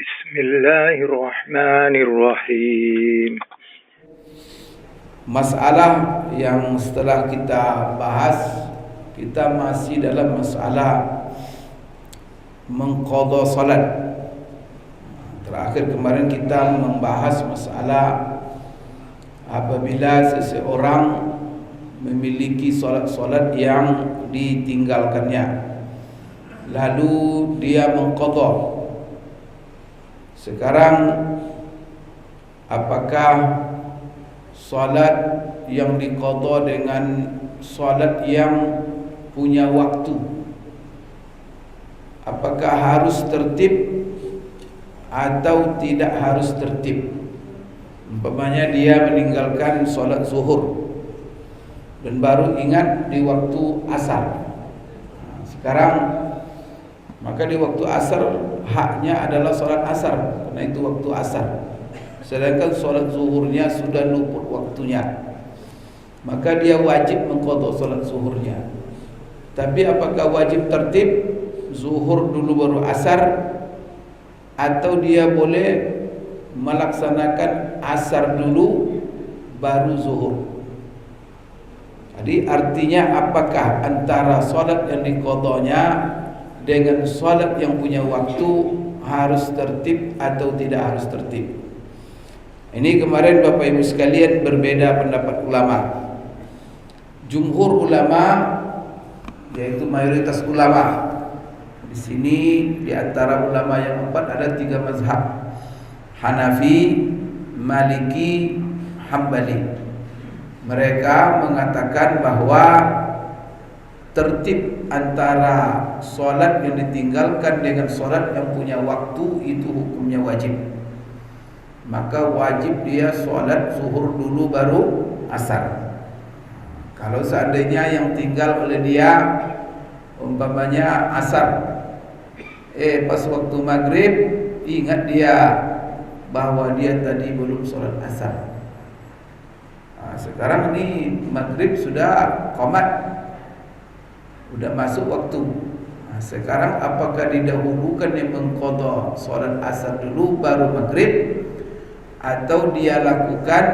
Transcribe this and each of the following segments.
Bismillahirrahmanirrahim. Masalah yang setelah kita bahas, kita masih dalam masalah mengqadha salat. Terakhir kemarin kita membahas masalah apabila seseorang memiliki solat-solat yang ditinggalkannya, lalu dia mengqadha. Sekarang apakah solat yang diqadha dengan solat yang punya waktu, apakah harus tertib atau tidak harus tertib? Umpamanya dia meninggalkan solat zuhur dan baru ingat di waktu asar. Sekarang maka di waktu asar haknya adalah solat asar, karena itu waktu asar. Sedangkan solat zuhurnya sudah luput waktunya, maka dia wajib mengqadha solat zuhurnya. Tapi apakah wajib tertib zuhur dulu baru asar, atau dia boleh melaksanakan asar dulu baru zuhur? Jadi artinya apakah antara solat yang diqadhanya dengan solat yang punya waktu harus tertib atau tidak harus tertib? Ini kemarin Bapak Ibu sekalian berbeda pendapat ulama. Jumhur ulama, yaitu mayoritas ulama. Di sini di antara ulama yang 4 ada 3 mazhab: Hanafi, Maliki, Hambali. Mereka mengatakan bahwa tertib antara solat yang ditinggalkan dengan solat yang punya waktu itu hukumnya wajib. Maka wajib dia solat zuhur dulu baru asar. Kalau seandainya yang tinggal oleh dia umpamanya asar, pas waktu maghrib ingat dia bahwa dia tadi belum solat asar. Sekarang ini maghrib sudah qomat, sudah masuk waktu. Sekarang apakah didahulukan yang mengqadha solat asar dulu baru maghrib, atau dia lakukan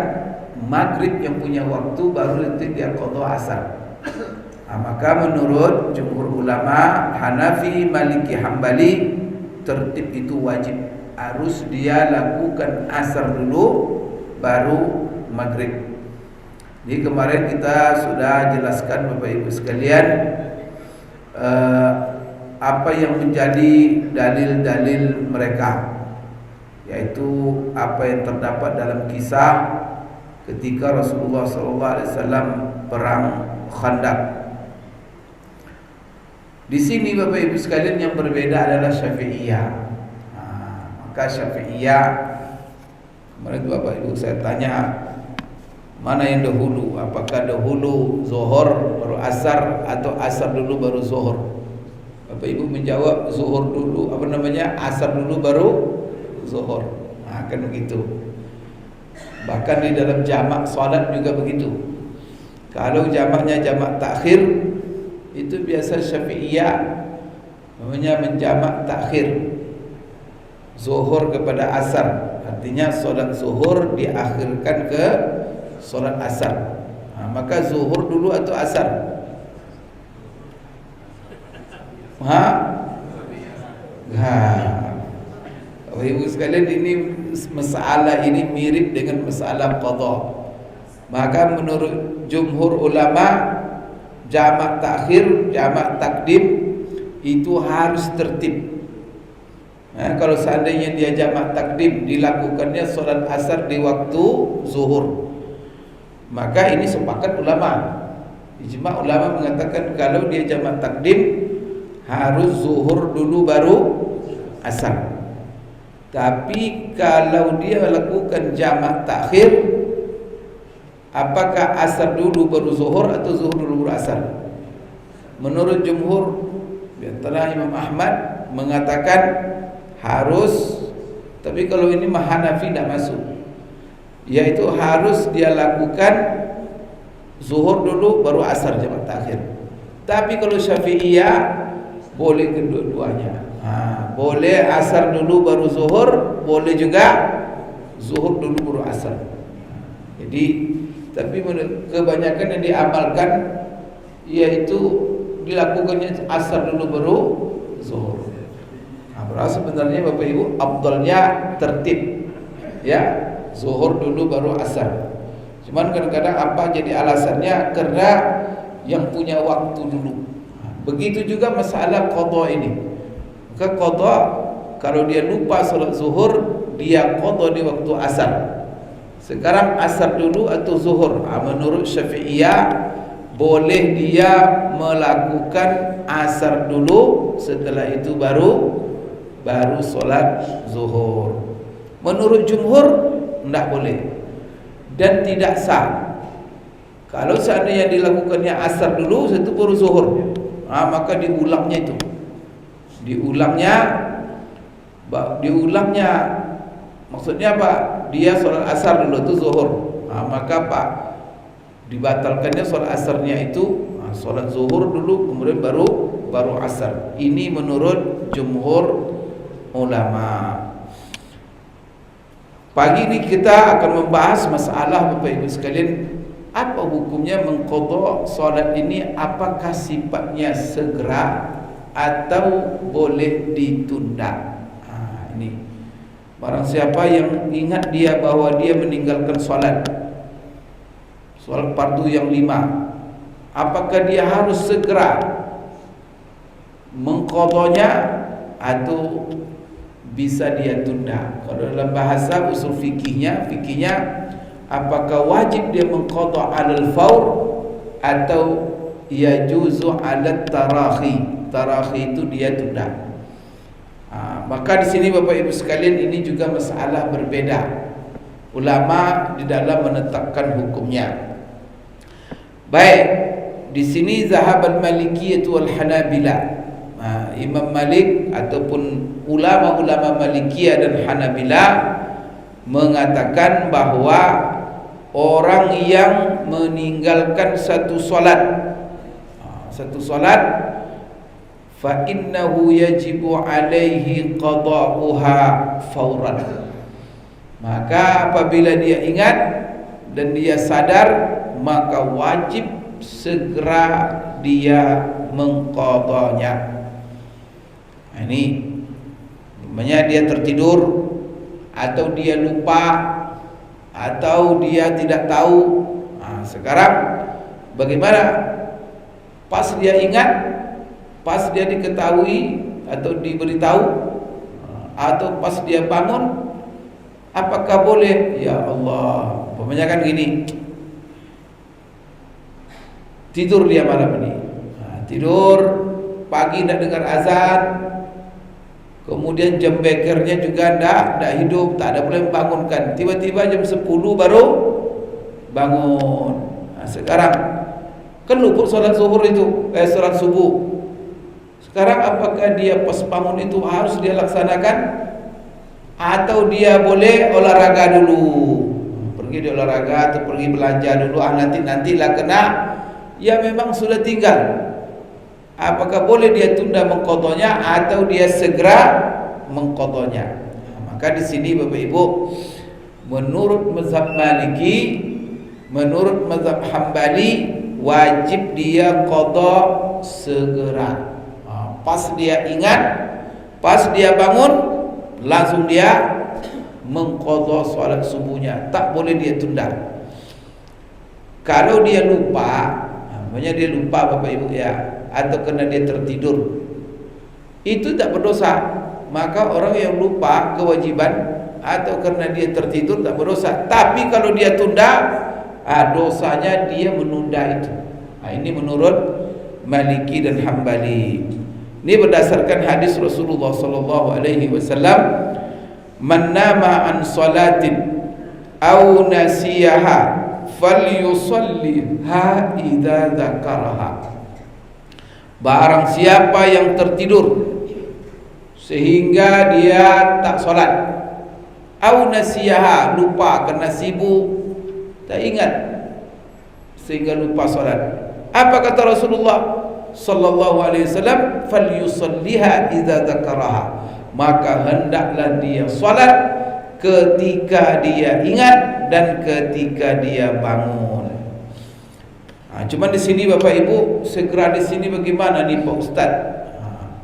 maghrib yang punya waktu baru nanti dia qadha asar? Maka menurut jumhur ulama Hanafi, Maliki, Hambali, tertib itu wajib, harus dia lakukan asar dulu baru maghrib. Jadi kemarin kita sudah jelaskan Bapak Ibu sekalian apa yang menjadi dalil-dalil mereka, yaitu apa yang terdapat dalam kisah ketika Rasulullah SAW perang Khandaq. Di sini Bapak Ibu sekalian yang berbeda adalah Syafi'iyah. Maka Syafi'iyah, kemarin Bapak Ibu saya tanya mana yang dahulu, apakah dahulu zuhur baru asar atau asar dulu baru zuhur? Bapak Ibu menjawab zuhur dulu, asar dulu baru zuhur. Kan begitu. Bahkan di dalam jamak salat juga begitu. Kalau jamaknya jamak takhir, itu biasa Syafi'iyah menjamak takhir zuhur kepada asar. Artinya solat zuhur diakhirkan ke solat asar. Maka zuhur dulu atau asar? Ibu sekalian, ini masalah ini mirip dengan masalah qadha. Maka menurut jumhur ulama, jamak takhir, jamak takdim itu harus tertib. Kalau seandainya dia jamak takdim, dilakukannya solat asar di waktu zuhur, maka ini sepakat ulama. Ijma ulama mengatakan kalau dia jamak takdim harus zuhur dulu baru asar. Tapi kalau dia lakukan jamak takhir, apakah asar dulu baru zuhur atau zuhur dulu baru asar? Menurut jumhur, di antara Imam Ahmad mengatakan harus, tapi kalau ini Hanafi tidak masuk, yaitu harus dia lakukan zuhur dulu baru asar jamak takhir. Tapi kalau Syafi'iyah boleh kedua-duanya. boleh asar dulu baru zuhur, boleh juga zuhur dulu baru asar. Jadi tapi kebanyakan yang diamalkan yaitu dilakukannya asar dulu baru zuhur. Padahal sebenarnya Bapak Ibu afdalnya tertib, ya, zuhur dulu baru asar. Cuman kadang-kadang apa jadi alasannya? Karena yang punya waktu dulu. Begitu juga masalah qada ini. Maka qada kalau dia lupa salat zuhur, dia qada di waktu asar. Sekarang asar dulu atau zuhur? Menurut Syafi'iyah boleh dia melakukan asar dulu, setelah itu baru solat zuhur. Menurut jumhur tidak boleh dan tidak sah. Kalau seandainya dilakukannya asar dulu, itu baru zuhur, maka diulangnya itu. Diulangnya maksudnya apa? Dia solat asar dulu itu zuhur, maka apa? Dibatalkannya solat asarnya itu, solat zuhur dulu kemudian baru asar. Ini menurut jumhur ulama. Pagi ini kita akan membahas masalah Bapak Ibu sekalian, apa hukumnya mengqadha solat ini? Apakah sifatnya segera atau boleh ditunda? Ini barang siapa yang ingat dia bahwa dia meninggalkan solat fardu yang 5, apakah dia harus segera mengqadhanya atau bisa dia tunda? Kalau dalam bahasa usul fikihnya apakah wajib dia mengqadha 'alal faur atau yajuzu 'alat tarahi? Tarahi itu dia tunda. Maka di sini Bapak Ibu sekalian, ini juga masalah berbeda ulama di dalam menetapkan hukumnya. Baik, di sini zahabal Malikiyah wal Hanabilah. Imam Malik ataupun ulama-ulama Malikiyah dan Hanabilah mengatakan bahwa orang yang meninggalkan satu solat fa innahu yajibu alaihi qada'uha fauran. Maka apabila dia ingat dan dia sadar, maka wajib segera dia mengqadhanya. Ini namanya dia tertidur, atau dia lupa, atau dia tidak tahu. Sekarang bagaimana? Pas dia ingat, pas dia diketahui atau diberitahu, atau pas dia bangun, apakah boleh? Ya Allah, kebanyakan gini, tidur dia malam ini, tidur pagi tidak dengar azan, kemudian jam bekernya juga tidak hidup, tak ada boleh membangunkan. Tiba-tiba jam 10 baru bangun. Sekarang kan luput solat zuhur itu, solat subuh. Sekarang apakah dia pas bangun itu harus dia laksanakan, atau dia boleh olahraga dulu? Pergi dia olahraga atau pergi belanja dulu, nantilah kena. Ya memang sudah tinggal. Apakah boleh dia tunda mengqadhanya atau dia segera mengqadhanya? Maka di sini Bapak Ibu, menurut mazhab Maliki, menurut mazhab Hambali, wajib dia qadha segera. Pas dia ingat, pas dia bangun, langsung dia mengqadha salat subuhnya, tak boleh dia tunda. Kalau dia lupa, namanya dia lupa Bapak Ibu ya, atau karena dia tertidur, itu tak berdosa. Maka orang yang lupa kewajiban atau karena dia tertidur tak berdosa. Tapi kalau dia tunda, dosanya dia menunda itu. Ini menurut Maliki dan Hambali. Ini berdasarkan hadis Rasulullah sallallahu alaihi wasallam, "Man nama an salatin aw nasiyaha falyusalliha idza dzakaraha." Barang siapa yang tertidur sehingga dia tak solat, au nasiyaha, lupa karena sibuk, tak ingat sehingga lupa solat, apa kata Rasulullah sallallahu alaihi wasallam? Falyusalliha idza dzakaraha, maka hendaklah dia solat ketika dia ingat dan ketika dia bangun. Cuma di sini Bapak Ibu, segera di sini bagaimana nih Pak Ustaz?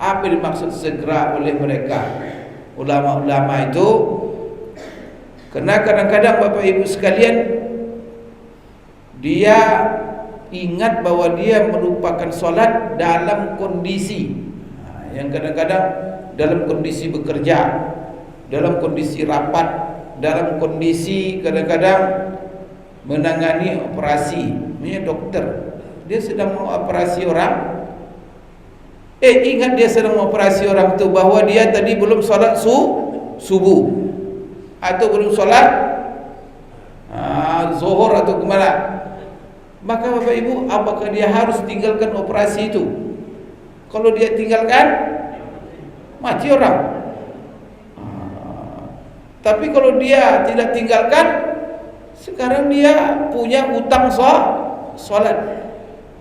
Apa yang dimaksud segera oleh mereka ulama-ulama itu? Karena kadang-kadang Bapak Ibu sekalian, dia ingat bahwa dia melupakan solat dalam kondisi yang kadang-kadang dalam kondisi bekerja, dalam kondisi rapat, dalam kondisi kadang-kadang menangani operasi. Ini dokter, dia sedang mau operasi orang, ingat dia sedang mau operasi orang itu bahwa dia tadi belum solat subuh atau belum solat zuhur atau kemana. Maka Bapak Ibu, apakah dia harus tinggalkan operasi itu? Kalau dia tinggalkan, mati orang. Tapi kalau dia tidak tinggalkan, sekarang dia punya utang solat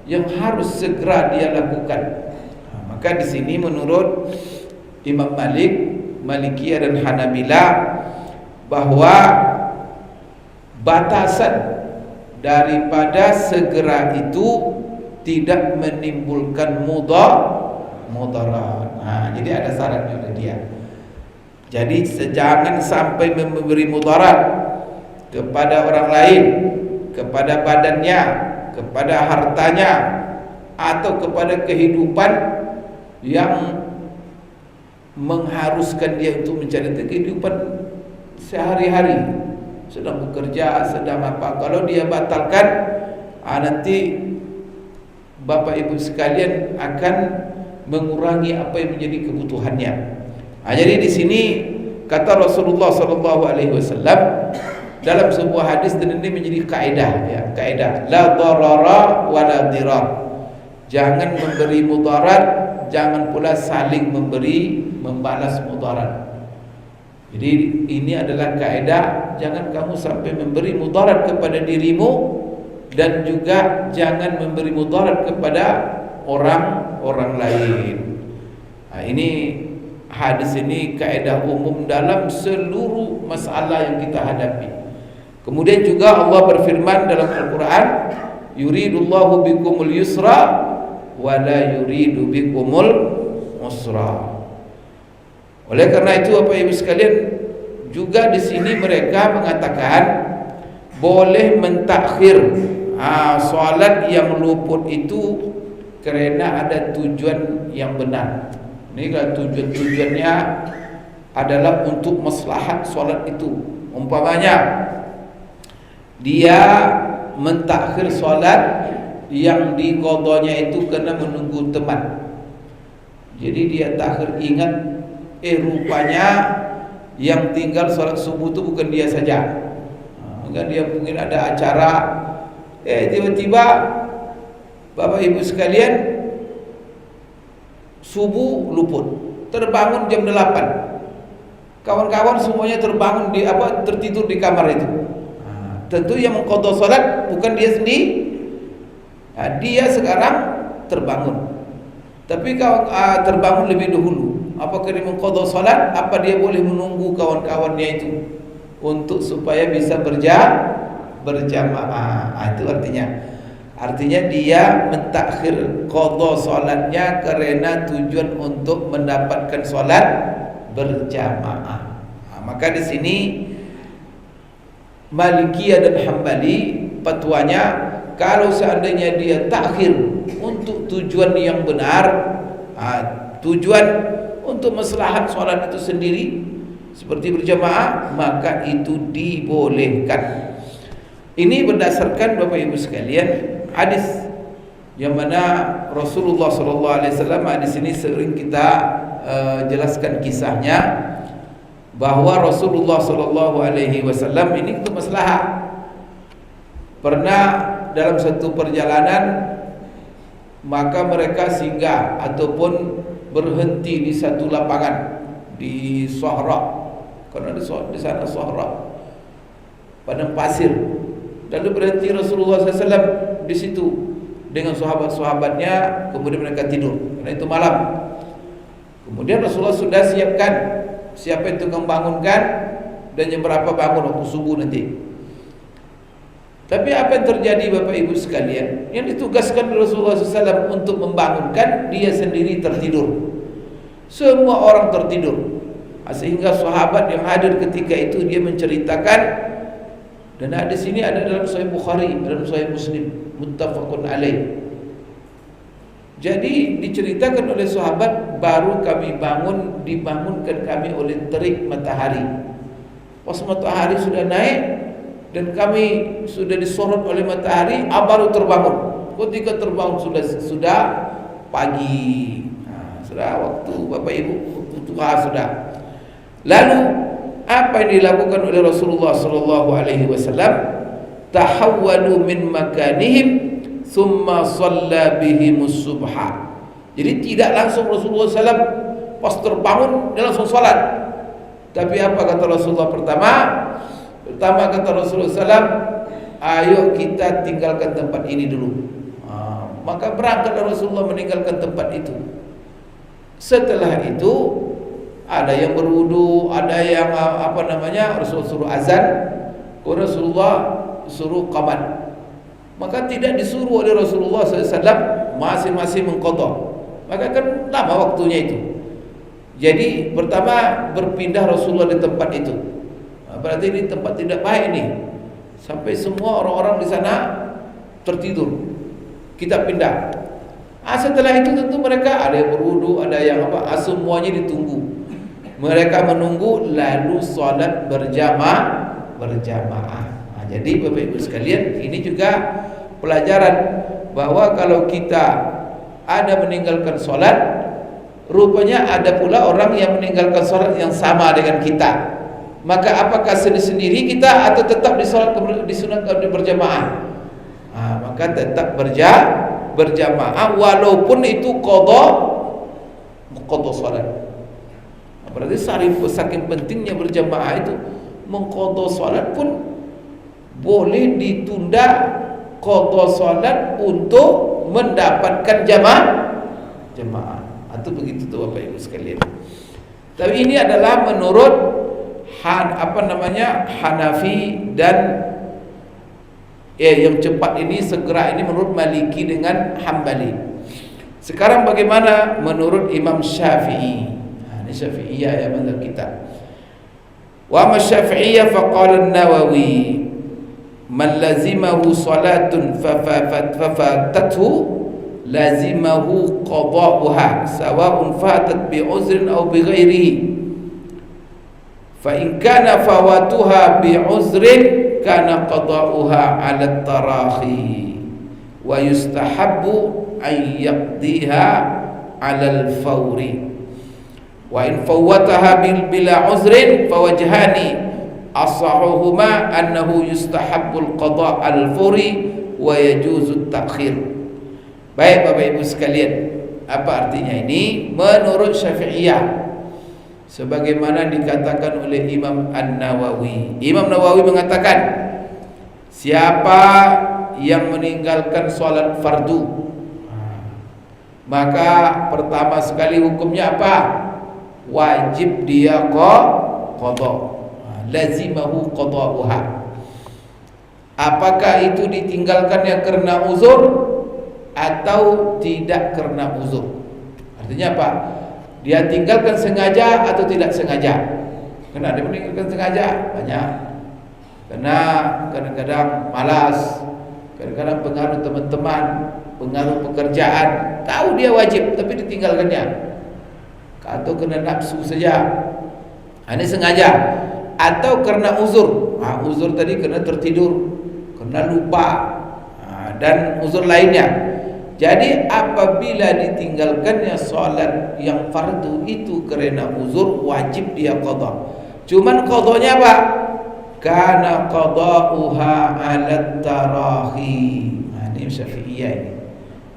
yang harus segera dia lakukan. Maka di sini menurut Imam Malik, Malikiyah dan Hanabilah, bahwa batasan daripada segera itu tidak menimbulkan mudarat. Jadi ada syaratnya oleh dia. Jadi jangan sampai memberi mudarat kepada orang lain, kepada badannya, kepada hartanya, atau kepada kehidupan yang mengharuskan dia untuk mencari kehidupan sehari-hari, sedang bekerja, sedang apa. Kalau dia batalkan, nanti Bapak Ibu sekalian akan mengurangi apa yang menjadi kebutuhannya. Jadi di sini kata Rasulullah SAW dalam sebuah hadis, dan ini menjadi kaidah, ya, kaidah la darara wa la dirar. Jangan memberi mudarat, jangan pula saling membalas mudarat. Jadi ini adalah kaidah, jangan kamu sampai memberi mudarat kepada dirimu, dan juga jangan memberi mudarat kepada orang lain. Ini hadis ini kaidah umum dalam seluruh masalah yang kita hadapi. Kemudian juga Allah berfirman dalam Al-Quran, yuridullahu bikumul yusra wa la yuridu bikumul usra. Oleh karena itu Bapak Ibu sekalian, juga di sini mereka mengatakan boleh mentakhir solat yang luput itu kerana ada tujuan yang benar. Ini kalau tujuannya adalah untuk maslahat solat itu. Umpamanya dia mentakhir solat yang diqadanya itu kerana menunggu teman. Jadi dia takhir, ingat rupanya yang tinggal solat subuh itu bukan dia saja. Dia mungkin ada acara, tiba-tiba Bapak Ibu sekalian subuh luput, terbangun jam 8. Kawan-kawan semuanya terbangun tertidur di kamar itu. Tentu yang mengqadha salat bukan dia sendiri. Dia sekarang terbangun. Tapi terbangun lebih dahulu. Apakah dia mengqadha salat? Apa dia boleh menunggu kawan-kawannya itu untuk supaya bisa berjamaah? Itu artinya dia mentakhir qadha salatnya kerana tujuan untuk mendapatkan salat berjamaah. Maka di sini Malikiyah dan Hambali fatwanya, kalau seandainya dia takhir untuk tujuan yang benar, tujuan untuk maslahat salat itu sendiri seperti berjamaah, maka itu dibolehkan. Ini berdasarkan Bapak Ibu sekalian hadis yang mana Rasulullah SAW, hadis ini sering kita jelaskan kisahnya, bahwa Rasulullah SAW ini untuk maslahat. Pernah dalam satu perjalanan, maka mereka singgah ataupun berhenti di satu lapangan di Sahra, karena di sana Sahra, padang pasir. Lalu berhenti Rasulullah SAW di situ dengan sahabat-sahabatnya, kemudian mereka tidur karena itu malam. Kemudian Rasulullah sudah siapkan siapa yang tukang bangunkan dan jam berapa bangun waktu subuh nanti. Tapi apa yang terjadi Bapak Ibu sekalian? Yang ditugaskan Rasulullah SAW untuk membangunkan, dia sendiri tertidur. Semua orang tertidur. Sehingga sahabat yang hadir ketika itu dia menceritakan, dan di sini ada dalam Sahih Bukhari, dalam Sahih Muslim, muttafaqun alaih. Jadi diceritakan oleh sahabat, baru kami bangun, dibangunkan kami oleh terik matahari. Pas matahari sudah naik dan kami sudah disorot oleh matahari, baru terbangun. Ketika terbangun sudah pagi. Sudah waktu Bapak Ibu, waktu duha sudah. Lalu apa yang dilakukan oleh Rasulullah sallallahu alaihi wasallam? Tahawwalu min makanihim thumma shalla bihimus subha. Jadi tidak langsung Rasulullah SAW pas terbangun dia langsung salat. Tapi apa kata Rasulullah pertama? Pertama kata Rasulullah SAW, ayo kita tinggalkan tempat ini dulu. Maka berangkatlah Rasulullah meninggalkan tempat itu. Setelah itu ada yang berwudu, ada yang Rasulullah suruh azan, Rasulullah suruh qamat. Maka tidak disuruh oleh Rasulullah SAW masing-masing mengqadha. Maka kan lama waktunya itu. Jadi pertama berpindah Rasulullah di tempat itu. Berarti ini tempat tidak baik ini. Sampai semua orang-orang di sana tertidur. Kita pindah. Setelah itu tentu mereka ada yang berwudu, ada yang semuanya ditunggu. Mereka menunggu lalu salat berjamaah. Jadi Bapak Ibu sekalian, ini juga pelajaran bahwa kalau kita ada meninggalkan solat, rupanya ada pula orang yang meninggalkan solat yang sama dengan kita. Maka apakah sendiri kita atau tetap disunatkan berjamaah? Maka tetap berjamaah walaupun itu qadha solat. Berarti saking pentingnya berjamaah itu, mengqadha solat pun boleh ditunda qadha salat untuk mendapatkan jamaah. Atau begitu tuh Bapak Ibu sekalian. Tapi ini adalah menurut Hanafi dan yang cepat ini segera ini menurut Maliki dengan Hambali. Sekarang bagaimana menurut Imam Syafi'i? Ini Syafi'iyah ya mazhab kita. Wa ma Syafi'iyah faqala an-Nawawi man lazimahu salatun fafatathu lazimahu qada'uha sawa'un fatat bi'uzrin aw bighairihi fa in kana fawatuha bi'uzrin kana qada'uha 'ala at-tarahi wa yustahabbu an yaqdiha 'ala al-fawri wa in fawataha bila uzrin fawajhani asahuhuma annahu yustahabbul qada' al-furi wa yajuzu at-ta'khir. Baik Bapak Ibu sekalian, apa artinya ini? Menurut Syafi'iyah sebagaimana dikatakan oleh Imam An-Nawawi. Imam Nawawi mengatakan, siapa yang meninggalkan salat fardu, maka pertama sekali hukumnya apa? Wajib dia qadha. Lazimahu qada'uha. Apakah itu ditinggalkannya karena uzur atau tidak karena uzur? Artinya apa? Dia tinggalkan sengaja atau tidak sengaja? Karena dia meninggalkan sengaja banyak. Karena kadang-kadang malas, kadang-kadang pengaruh teman-teman, pengaruh pekerjaan, tahu dia wajib tapi ditinggalkannya. Atau kena nafsu saja. Ini sengaja. Atau karena uzur. Uzur tadi karena tertidur, karena lupa, dan uzur lainnya. Jadi apabila ditinggalkannya salat yang fardu itu karena uzur, wajib dia qadha. Cuman qadhanya apa? Kana qada'uha 'ala tarahi. Ini Syafi'iyah ini.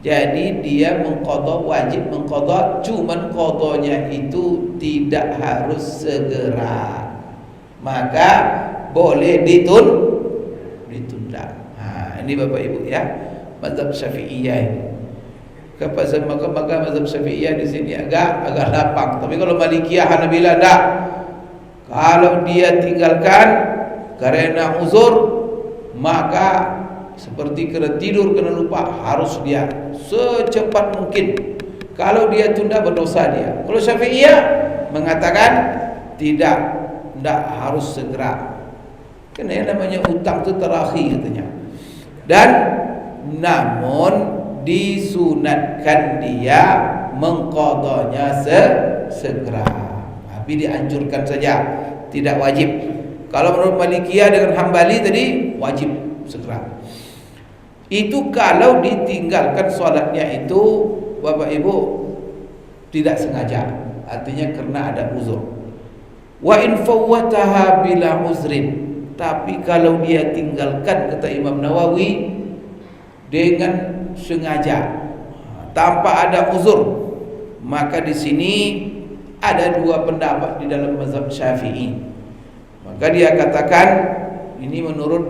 Jadi dia mengqadha, wajib mengqadha, cuman qadhanya itu tidak harus segera. Maka boleh ditunda. Ini Bapak Ibu ya, mazhab Syafi'iyah ini. Maka mazhab Syafi'iyah di sini agak lapang. Tapi kalau Malikiyah, Hanabilah enggak. Kalau dia tinggalkan karena uzur, maka seperti kena tidur, kena lupa, harus dia secepat mungkin. Kalau dia tunda, berdosa dia. Kalau Syafi'iyah mengatakan tidak harus segera. Karena yang namanya utang itu terakhir katanya. Dan namun disunatkan dia mengqadanya segera. Tapi dianjurkan saja, tidak wajib. Kalau menurut Malikiyah dengan Hambali tadi wajib segera. Itu kalau ditinggalkan solatnya itu, Bapak Ibu, tidak sengaja, artinya karena ada uzur. Wa in fawwataha bila uzrin. Tapi kalau dia tinggalkan, kata Imam Nawawi, dengan sengaja tanpa ada uzur, maka di sini ada dua pendapat di dalam mazhab Syafi'i. Maka dia katakan, ini menurut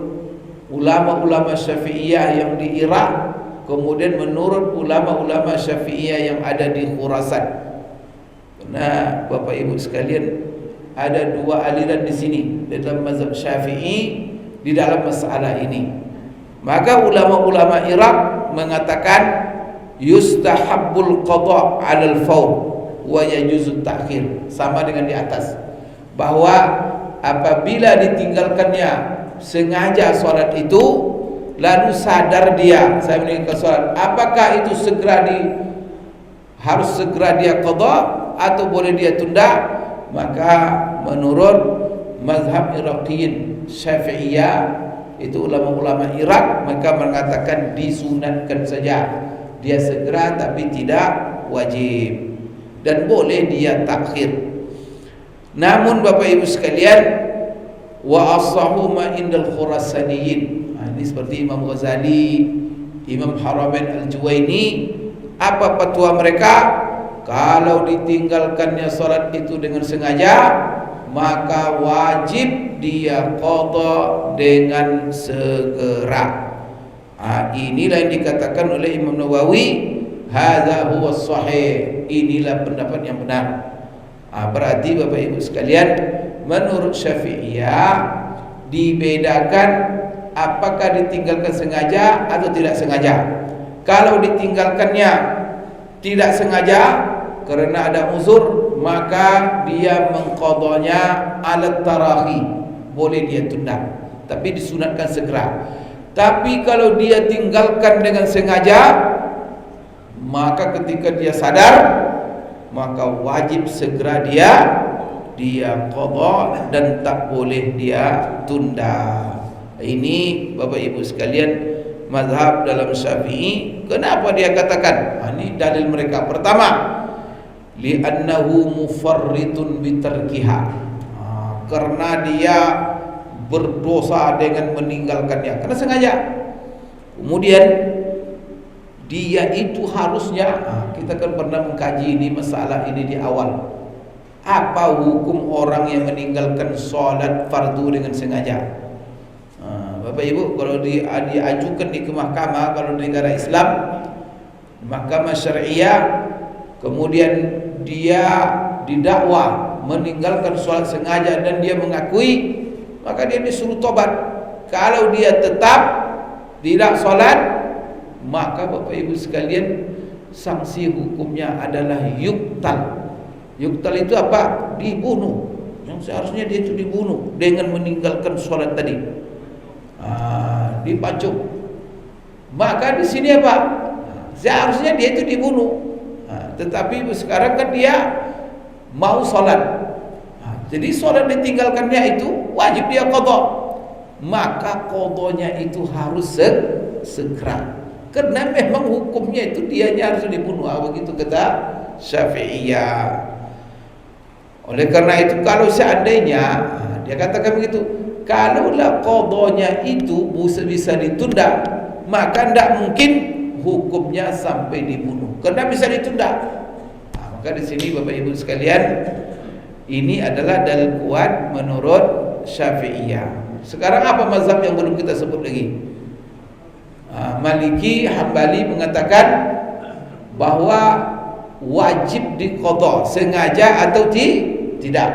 ulama-ulama Syafi'iyah yang di Irak, kemudian menurut ulama-ulama Syafi'iyah yang ada di Khurasan. Nah, Bapak Ibu sekalian, ada dua aliran di sini dalam mazhab Syafi'i di dalam masalah ini. Maka ulama-ulama Irak mengatakan yustahabbul qada' 'alal fawr wa yajuzu ta'khir, sama dengan di atas, bahwa apabila ditinggalkannya sengaja solat itu, lalu sadar dia saya meninggalkan solat, apakah itu harus segera dia qada atau boleh dia tunda? Maka menurut mazhab Iraqiyin Syafi'iyah, itu ulama-ulama Irak, maka mengatakan disunatkan saja dia segera, tapi tidak wajib, dan boleh dia takhir. Namun Bapak Ibu sekalian, wa asahu ma indal Khurasaniyin, ini seperti Imam Ghazali, Imam Haramain Al-Juwaini, apa fatwa mereka? Kalau ditinggalkannya salat itu dengan sengaja, maka wajib dia qada dengan segera. Inilah yang dikatakan oleh Imam Nawawi, hadza huwa sahih, inilah pendapat yang benar. Berarti Bapak Ibu sekalian, menurut Syafi'iyah dibedakan apakah ditinggalkan sengaja atau tidak sengaja. Kalau ditinggalkannya tidak sengaja karena ada uzur, maka dia mengqadanya alat tarahi, boleh dia tunda, tapi disunatkan segera. Tapi kalau dia tinggalkan dengan sengaja, maka ketika dia sadar, maka wajib segera dia qada dan tak boleh dia tunda. Ini Bapak Ibu sekalian mazhab dalam Syafi'i. Kenapa dia katakan? Ini dalil mereka. Pertama, li'annahu mufarritun bitarkiha, karena dia berdosa dengan meninggalkannya karena sengaja. Kemudian dia itu harusnya, kita kan pernah mengkaji ini masalah ini di awal, apa hukum orang yang meninggalkan sholat fardu dengan sengaja? Bapak Ibu, kalau diajukan ke mahkamah, kalau di negara Islam, mahkamah syariah, kemudian dia didakwa meninggalkan sholat sengaja dan dia mengakui, maka dia disuruh tobat. Kalau dia tetap tidak sholat, maka Bapak Ibu sekalian, sanksi hukumnya adalah yuktal. Yuktal itu apa? Dibunuh. Yang seharusnya dia itu dibunuh dengan meninggalkan sholat tadi. Dipacuk. Maka di sini apa? Seharusnya dia itu dibunuh. Tetapi sekarang kan dia mau sholat. Jadi sholat ditinggalkannya itu wajib dia qada. Maka qadanya itu harus segera. Karena memang hukumnya itu dianya harus dibunuh. Begitu kata Syafi'iyah. Oleh karena itu, kalau seandainya dia katakan begitu, kalaulah qadanya itu bisa ditunda, maka tidak mungkin hukumnya sampai dibunuh, karena bisa ditunda. Maka di sini Bapak Ibu sekalian, ini adalah dalil kuat menurut Syafi'iyah. Sekarang apa mazhab yang belum kita sebut lagi? Maliki, Hambali mengatakan bahwa wajib diqadha sengaja atau tidak.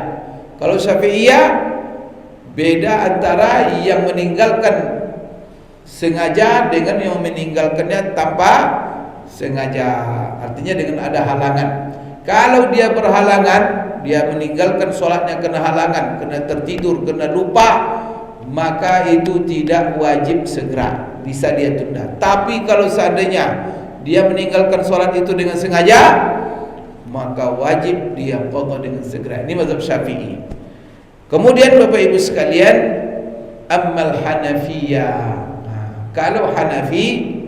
Kalau Syafi'iyah beda antara yang meninggalkan sengaja dengan yang meninggalkannya tanpa sengaja. Artinya dengan ada halangan. Kalau dia berhalangan, dia meninggalkan sholatnya kena halangan, kena tertidur, kena lupa, maka itu tidak wajib segera, bisa dia tunda. Tapi kalau seandainya dia meninggalkan sholat itu dengan sengaja, maka wajib dia qadha dengan segera. Ini mazhab Syafi'i. Kemudian Bapak Ibu sekalian, ammal Hanafiyah. Kalau Hanafi,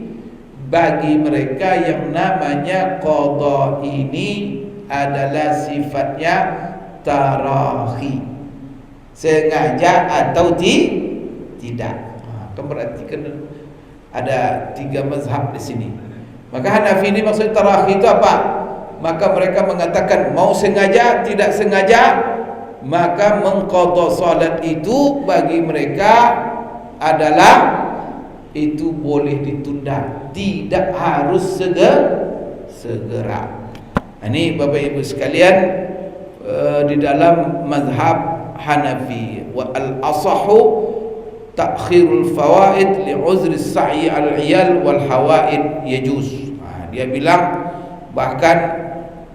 bagi mereka yang namanya qadha ini adalah sifatnya tarahi, sengaja atau tidak. Kamu perhatikan ada 3 mazhab di sini. Maka Hanafi ini maksud tarahi itu apa? Maka mereka mengatakan mau sengaja, tidak sengaja, maka mengqadha salat itu bagi mereka adalah itu boleh ditunda, tidak harus segera. Ini Bapak Ibu sekalian, di dalam mazhab Hanafi. Wa al-asahu ta'khirul fawaid li'uzri as-sa'i al-'iyal wal hawaid yajuz. Dia bilang bahkan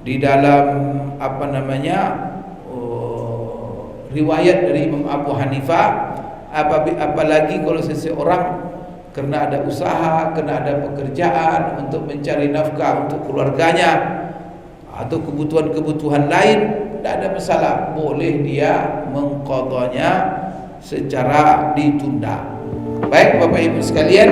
di dalam riwayat dari Imam Abu Hanifah, apalagi kalau seseorang karena ada usaha, karena ada pekerjaan untuk mencari nafkah untuk keluarganya atau kebutuhan-kebutuhan lain, tidak ada masalah, boleh dia mengqadhanya secara ditunda. Baik Bapak Ibu sekalian,